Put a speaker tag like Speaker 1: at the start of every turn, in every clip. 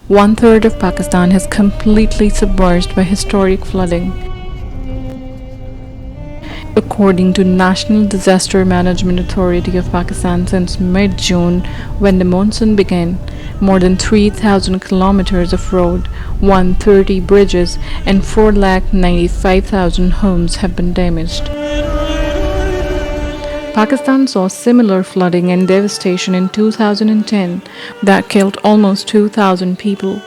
Speaker 1: One third of Pakistan has completely submerged by historic flooding. According to National Disaster Management Authority of Pakistan, since mid-June, when the monsoon began, more than 3,000 kilometers of road, 130 bridges, and 4,95,000 homes have been damaged. Pakistan saw similar flooding and devastation in 2010 that killed almost 2,000 people.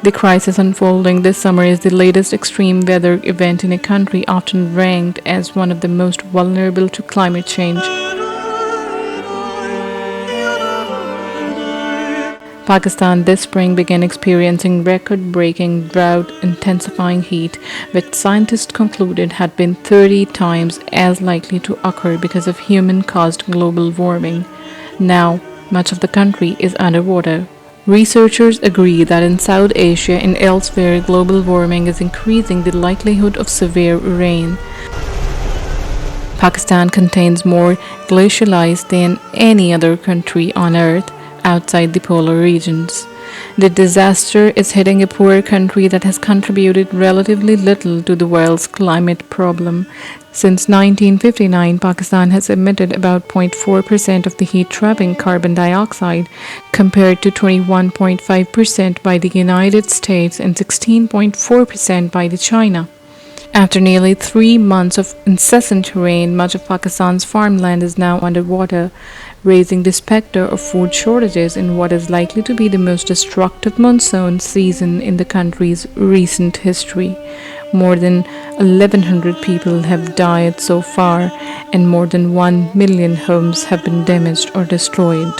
Speaker 1: The crisis unfolding this summer is the latest extreme weather event in a country often ranked as one of the most vulnerable to climate change. Pakistan this spring began experiencing record-breaking drought-intensifying heat, which scientists concluded had been 30 times as likely to occur because of human-caused global warming. Now, much of the country is underwater. Researchers agree that in South Asia and elsewhere, global warming is increasing the likelihood of severe rain. Pakistan contains more glacial ice than any other country on Earth outside the polar regions. The disaster is hitting a poor country that has contributed relatively little to the world's climate problem. Since 1959, Pakistan has emitted about 0.4% of the heat-trapping carbon dioxide, compared to 21.5% by the United States and 16.4% by China. After nearly 3 months of incessant rain, much of Pakistan's farmland is now underwater, raising the specter of food shortages in what is likely to be the most destructive monsoon season in the country's recent history. More than 1,100 people have died so far, and more than 1 million homes have been damaged or destroyed.